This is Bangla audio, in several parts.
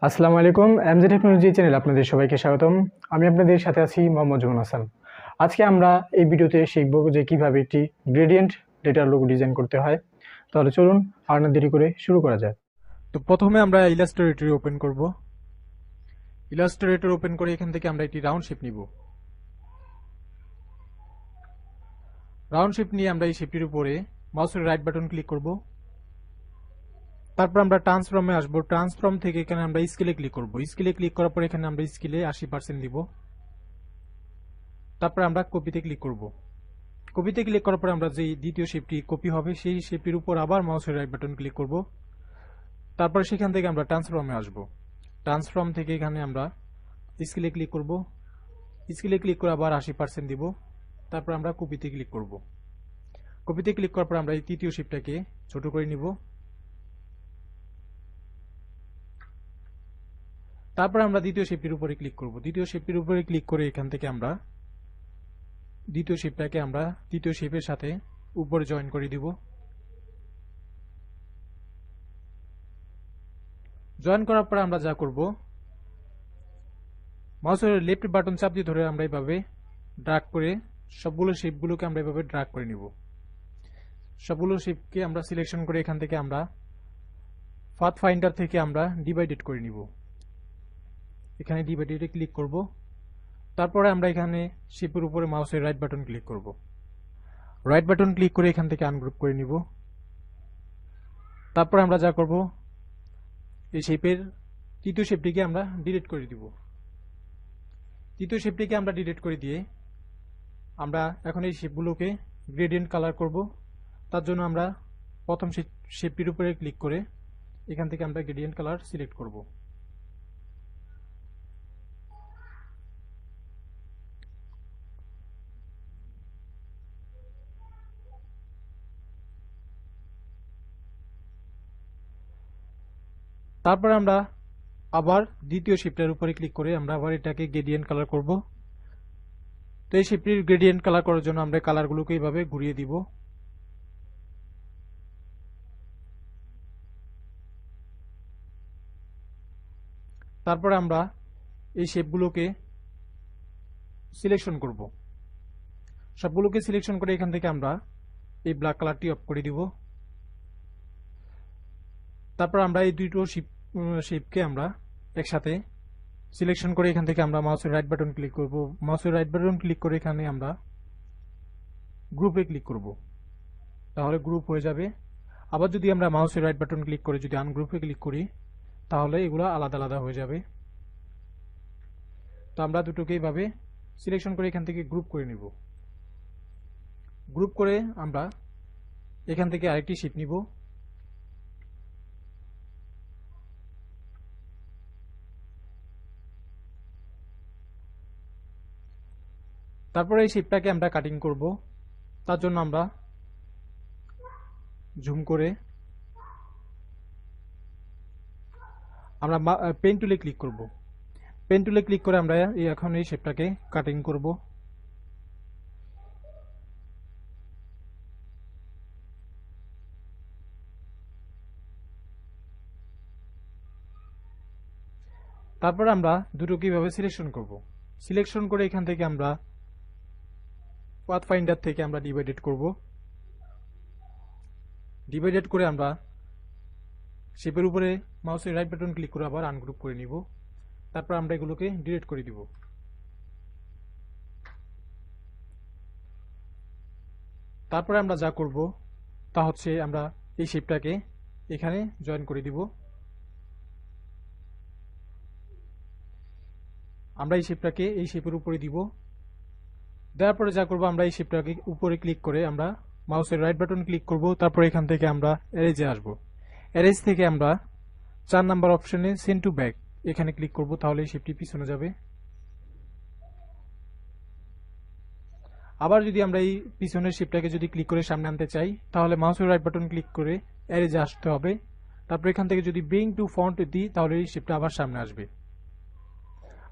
আসসালামু আলাইকুম এমজে টেকনোলজি চ্যানেলে আপনাদের সবাইকে স্বাগতম। আমি আপনাদের সাথে আছি মোহাম্মদ জুমান হাসান। আজকে আমরা এই ভিডিওতে শিখব যে কিভাবে একটি গ্রেডিয়েন্ট ডেটার লোগো ডিজাইন করতে হয়। তাহলে চলুন আর না দেরি করে শুরু করা যাক। তো প্রথমে আমরা ইলাস্ট্রেটর ওপেন করব। ইলাস্ট্রেটর ওপেন করে এখান থেকে আমরা একটি রাউন্ড শেপ নিব। রাউন্ড শেপ নিয়ে আমরা এই শেপটির উপরে মাউসের রাইট বাটন ক্লিক করব। তারপর আমরা ট্রান্সফর্মে আসব। ট্রান্সফর্ম থেকে এখানে আমরা স্কেলে ক্লিক করব। স্কেলে ক্লিক করার পর এখানে আমরা স্কেলে 80% দিব। তারপর আমরা কপিতে ক্লিক করব। কপিতে ক্লিক করার পর আমরা যে দ্বিতীয় শেপটি কপি হবে সেই শেপটির উপর আবার মাউসের রাইট বাটন ক্লিক করব। তারপর সেখান থেকে আমরা ট্রান্সফর্মে আসব। ট্রান্সফর্ম থেকে এখানে আমরা স্কেলে ক্লিক করব। স্কেলে ক্লিক করে আবার 80% দিব। তারপর আমরা কপিতে ক্লিক করব। কপিতে ক্লিক করার পর আমরা এই তৃতীয় শেপটাকে ছোট করে নিব। তারপর আমরা দ্বিতীয় শেপটির উপরে ক্লিক করব। দ্বিতীয় শেপটির উপরে ক্লিক করে এখান থেকে আমরা দ্বিতীয় শেপটাকে আমরা তৃতীয় শেপের সাথে উপরে জয়েন করে দিব। জয়েন করার পর আমরা যা করব, মাউসের লেফট বাটন চাপ দিয়ে ধরে আমরা এইভাবে ড্র্যাগ করে সবগুলো শেপগুলোকে আমরা এইভাবে ড্র্যাগ করে নিব। সবগুলো শেপকে আমরা সিলেকশন করে এখান থেকে আমরা পাথ ফাইন্ডার থেকে আমরা ডিভাইডেড করে নিব। এখানে ডিভাইডেডে ক্লিক করব। তারপরে আমরা এখানে শেপের উপরে মাউসের রাইট বাটন ক্লিক করব। রাইট বাটন ক্লিক করে এখান থেকে আনগ্রুপ করে নিব। তারপর আমরা যা করব, এই শেপের তৃতীয় শেপটিকে আমরা ডিলিট করে দিব। তৃতীয় শেপটিকে আমরা ডিলিট করে দিয়ে আমরা এখন এই শেপগুলোকে গ্রেডিয়েন্ট কালার করব। তার জন্য আমরা প্রথম শেপটির উপরে ক্লিক করে এখান থেকে আমরা গ্রেডিয়েন্ট কালার সিলেক্ট করব। তারপর আমরা আবার দ্বিতীয় শেপটার উপরে ক্লিক করে আমরা আবার এটাকে গ্রেডিয়েন্ট কালার করব। তো এই শেপটির গ্রেডিয়েন্ট কালার করার জন্য আমরা কালারগুলোকে এইভাবে ঘুরিয়ে দিব। তারপর আমরা এই শেপগুলোকে সিলেকশন করব। সবগুলোকে সিলেকশন করে এখান থেকে আমরা এই ব্ল্যাক কালারটি অফ করে দিব। তারপর আমরা এই দুটো শেপকে আমরা একসাথে সিলেকশন করে এখান থেকে আমরা মাউসের রাইট বাটন ক্লিক করব। মাউসের রাইট বাটন ক্লিক করে এখানে আমরা গ্রুপে ক্লিক করব। তাহলে গ্রুপ হয়ে যাবে। আবার যদি আমরা মাউসের রাইট বাটন ক্লিক করে যদি আনগ্রুপে ক্লিক করি তাহলে এগুলো আলাদা আলাদা হয়ে যাবে। তো আমরা দুটোকে এইভাবে সিলেকশন করে এখান থেকে গ্রুপ করে নিব। গ্রুপ করে আমরা এখান থেকে আরেকটি শেপ নিব। তারপরে এই শেপটাকে আমরা কাটিং করব। তার জন্য আমরা জুম করে আমরা পেন টুলে ক্লিক করব। পেন টুলে ক্লিক করে আমরা এখন এই শেপটাকে কাটিং করব। তারপর আমরা দুটো কিভাবে সিলেকশন করব। সিলেকশন করে এখান থেকে আমরা পাথ ফাইন্ডার থেকে আমরা ডিভাইডেড করব। ডিভাইডেড করে আমরা শেপের উপরে মাউসের রাইট বাটন ক্লিক করে আবার আনগ্রুপ করে নিব। তারপর আমরা এগুলোকে ডিলিট করে দিব। তারপরে আমরা যা করব তা হচ্ছে আমরা এই শেপটাকে এখানে জয়েন করে দিব। আমরা এই শেপটাকে এই শেপের উপরে দিব। দেওয়ার পরে যা করব, আমরা এই শেপটাকে উপরে ক্লিক করে আমরা মাউসের রাইট বাটন ক্লিক করব। তারপর এখান থেকে আমরা এরেজে আসব। এরেজ থেকে আমরা 4 নাম্বার অপশনে সেন্ড টু ব্যাক এখানে ক্লিক করব। তাহলে এই শেপটি পিছনে যাবে। আবার যদি আমরা এই পিছনের শেপটাকে যদি ক্লিক করে সামনে আনতে চাই তাহলে মাউসের রাইট বাটন ক্লিক করে এরেজে আসতে হবে। তারপর এখান থেকে যদি ব্রিং টু ফ্রন্ট দিই তাহলে এই শেপটা আবার সামনে আসবে।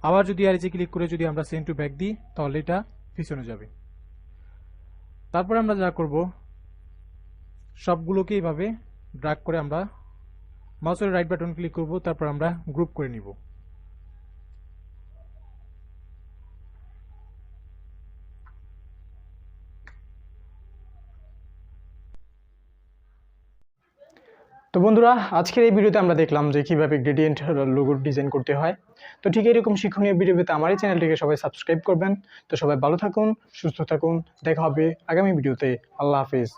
আবার যদি এরেজে ক্লিক করে যদি আমরা সেন্ড টু ব্যাক দিই তাহলে এটা পিছনে যাবে। তারপর আমরা যা করব, সবগুলোকে এইভাবে ড্র্যাগ করে আমরা মাউসের রাইট বাটন ক্লিক করব, তারপর আমরা গ্রুপ করে নিব। তো বন্ধুরা, আজকের এই ভিডিওতে আমরা দেখলাম যে কিভাবে গ্রেডিয়েন্ট লোগো ডিজাইন করতে হয়। তো ঠিক এরকম শিক্ষণীয় ভিডিও পেতে আমার এই চ্যানেলটিকে সবাই সাবস্ক্রাইব করবেন। তো সবাই ভালো থাকুন, সুস্থ থাকুন, দেখা হবে আগামী ভিডিওতে। আল্লাহ হাফেজ।